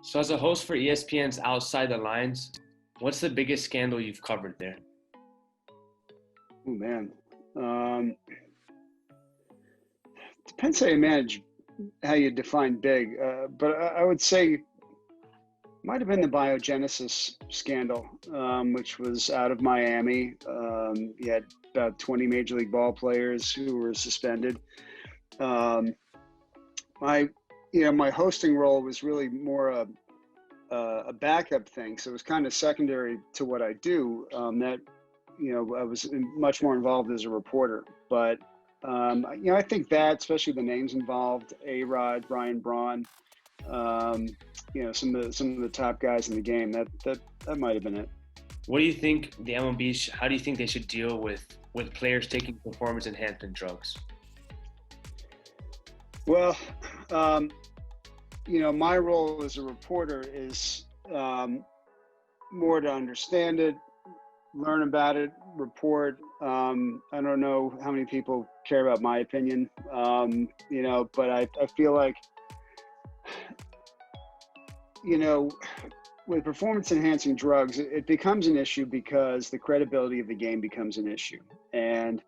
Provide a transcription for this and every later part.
So as a host for ESPN's Outside the Lines, what's the biggest scandal you've covered there? Oh man, depends how you define big. But I would say might have been the biogenesis scandal, which was out of Miami. You had about 20 Major League ball players who were suspended. Um, my hosting role was really more a backup thing, so it was kind of secondary to what I do. I was much more involved as a reporter, but I think that, especially the names involved, A-Rod, Brian Braun, some of the top guys in the game, that might have been it. What do you think the MLB, how do you think they should deal with players taking performance enhancement drugs? Well, my role as a reporter is more to understand it, learn about it, report. I don't know how many people care about my opinion, but I feel like, with performance enhancing drugs, it becomes an issue because the credibility of the game becomes an issue. And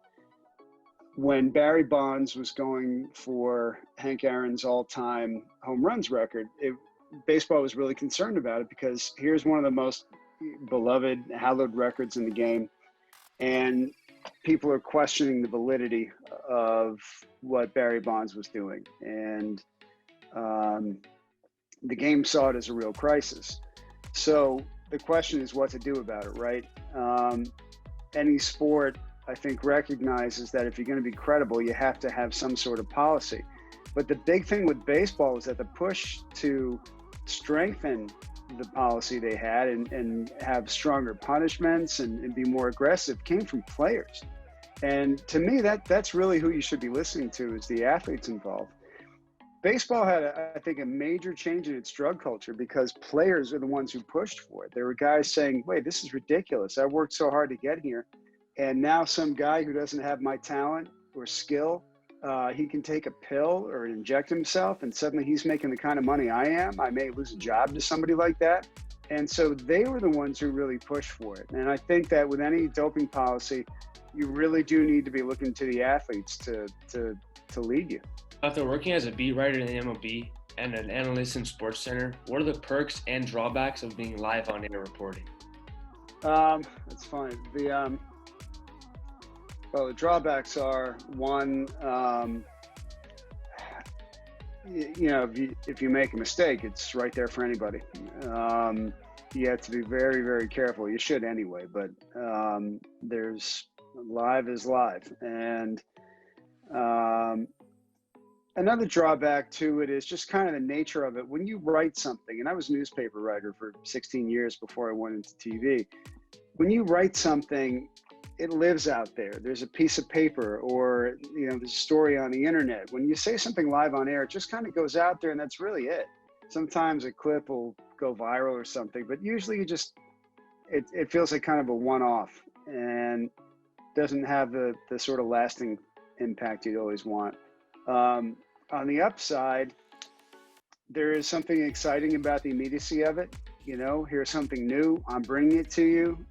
when Barry Bonds was going for Hank Aaron's all-time home runs record, baseball was really concerned about it because here's one of the most beloved, hallowed records in the game, and people are questioning the validity of what Barry Bonds was doing, and the game saw it as a real crisis. So the question is what to do about it, right? Any sport, I think, recognizes that if you're going to be credible, you have to have some sort of policy. But the big thing with baseball is that the push to strengthen the policy they had and have stronger punishments and be more aggressive came from players. And to me, that's really who you should be listening to, is the athletes involved. Baseball had, I think, a major change in its drug culture because players are the ones who pushed for it. There were guys saying, wait, this is ridiculous. I worked so hard to get here. And now some guy who doesn't have my talent or skill, he can take a pill or inject himself, and suddenly he's making the kind of money I am. I may lose a job to somebody like that. And so they were the ones who really pushed for it. And I think that with any doping policy, you really do need to be looking to the athletes to lead you. After working as a beat writer in the MLB and an analyst in SportsCenter, what are the perks and drawbacks of being live on air reporting? That's fine. The drawbacks are, one, if you make a mistake, it's right there for anybody. You have to be very, very careful. You should anyway, but live is live. And another drawback to it is just kind of the nature of it. When you write something, and I was a newspaper writer for 16 years before I went into TV. When you write something, it lives out there. There's a piece of paper or, there's a story on the internet. When you say something live on air, it just kind of goes out there and that's really it. Sometimes a clip will go viral or something, but usually it feels like kind of a one-off and doesn't have the sort of lasting impact you'd always want. On the upside, there is something exciting about the immediacy of it. Here's something new, I'm bringing it to you.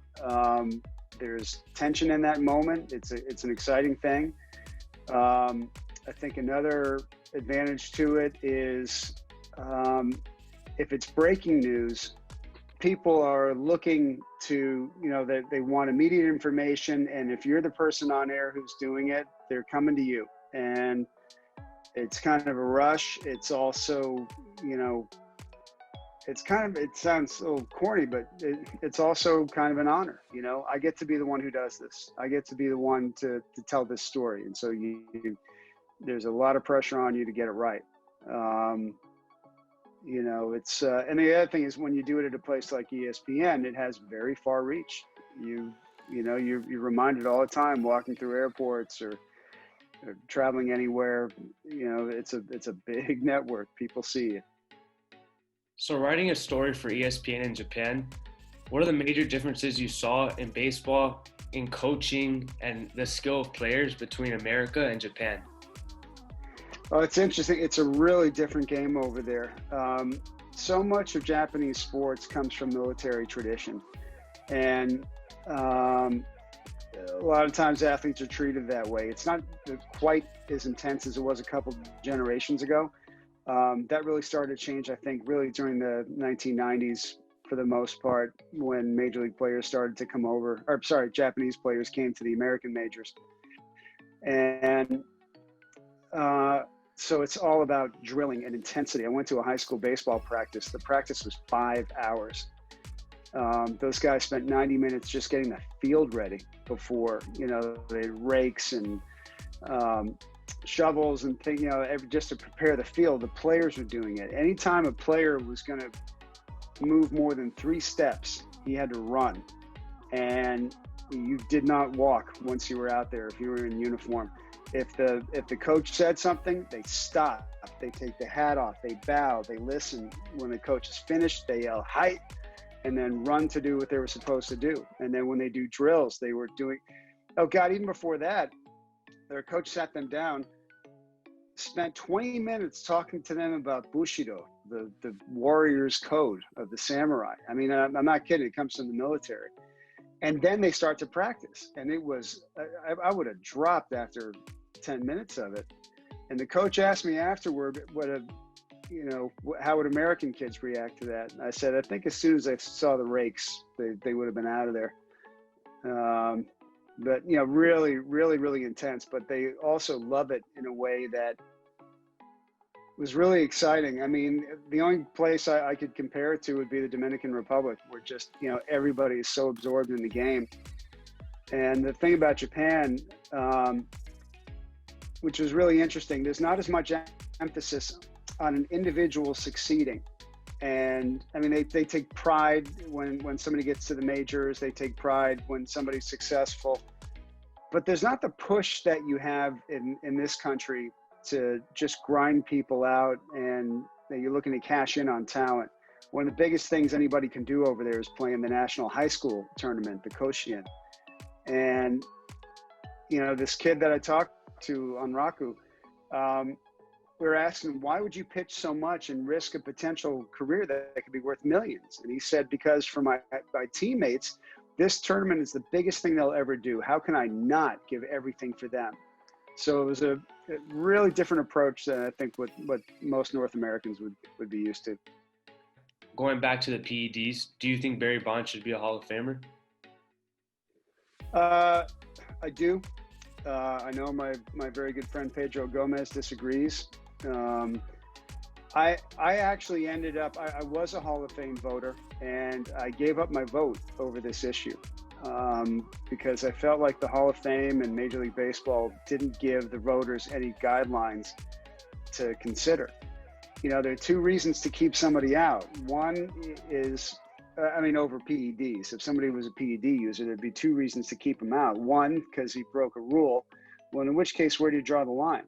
There's tension in that moment. It's an exciting thing. I think another advantage to it is if it's breaking news, people are looking to, they want immediate information. And if you're the person on air who's doing it, they're coming to you. And it's kind of a rush. It's also, it sounds a little corny, but it's also kind of an honor. I get to be the one who does this. I get to be the one to tell this story. And so there's a lot of pressure on you to get it right. It's, and the other thing is when you do it at a place like ESPN, it has very far reach. You're reminded all the time walking through airports or traveling anywhere. It's a big network. People see it. So writing a story for ESPN in Japan, what are the major differences you saw in baseball, in coaching, and the skill of players between America and Japan? Oh, it's interesting. It's a really different game over there. So much of Japanese sports comes from military tradition. And a lot of times athletes are treated that way. It's not quite as intense as it was a couple generations ago. That really started to change, I think, really during the 1990s for the most part, when Major League players started to come over, or sorry, Japanese players came to the American majors. And so it's all about drilling and intensity. I went to a high school baseball practice. The practice was 5 hours. Those guys spent 90 minutes just getting the field ready before, they had rakes and shovels and things, just to prepare the field. The players were doing it. Anytime a player was going to move more than 3 steps, he had to run. And you did not walk once you were out there if you were in uniform. If the coach said something, they stop. They take the hat off. They bow. They listen. When the coach is finished, they yell height, and then run to do what they were supposed to do. And then when they do drills, they were doing, oh God, even before that, their coach sat them down, spent 20 minutes talking to them about Bushido, the warrior's code of the samurai. I mean, I'm not kidding. It comes from the military. And then they start to practice. And it was, I would have dropped after 10 minutes of it. And the coach asked me afterward, how would American kids react to that? And I said, I think as soon as they saw the rakes, they would have been out of there. But, really, really, really intense. But they also love it in a way that was really exciting. I mean, the only place I could compare it to would be the Dominican Republic, where just, everybody is so absorbed in the game. And the thing about Japan, which was really interesting, there's not as much emphasis on an individual succeeding. And I mean, they take pride when somebody gets to the majors, they take pride when somebody's successful, but there's not the push that you have in this country to just grind people out, and that you're looking to cash in on talent. One of the biggest things anybody can do over there is play in the national high school tournament, the Koshien. And, this kid that I talked to on Raku, we were asking him, why would you pitch so much and risk a potential career that could be worth millions? And he said, because for my teammates, this tournament is the biggest thing they'll ever do. How can I not give everything for them? So it was a really different approach than I think what most North Americans would be used to. Going back to the PEDs, do you think Barry Bonds should be a Hall of Famer? I do. I know my very good friend Pedro Gomez disagrees. I actually ended up, I was a Hall of Fame voter, and I gave up my vote over this issue because I felt like the Hall of Fame and Major League Baseball didn't give the voters any guidelines to consider. There are 2 reasons to keep somebody out. One is, over PEDs. If somebody was a PED user, there'd be 2 reasons to keep him out. One, because he broke a rule. Well, in which case, where do you draw the line?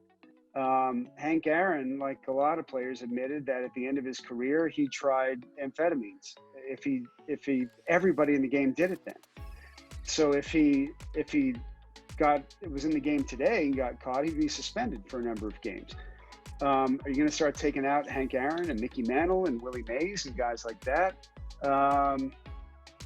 Hank Aaron, like a lot of players, admitted that at the end of his career, he tried amphetamines. Everybody in the game did it then. So if he was in the game today and got caught, he'd be suspended for a number of games. Are you going to start taking out Hank Aaron and Mickey Mantle and Willie Mays and guys like that?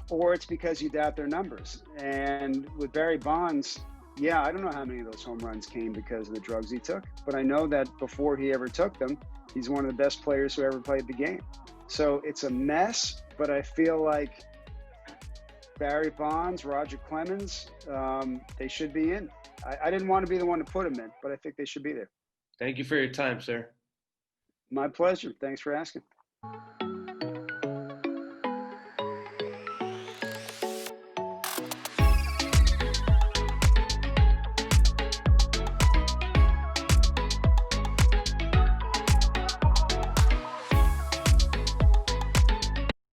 Or it's because you doubt their numbers. And with Barry Bonds, yeah, I don't know how many of those home runs came because of the drugs he took, but I know that before he ever took them, he's one of the best players who ever played the game. So it's a mess, but I feel like Barry Bonds, Roger Clemens, they should be in. I didn't want to be the one to put them in, but I think they should be there. Thank you for your time, sir. My pleasure. Thanks for asking.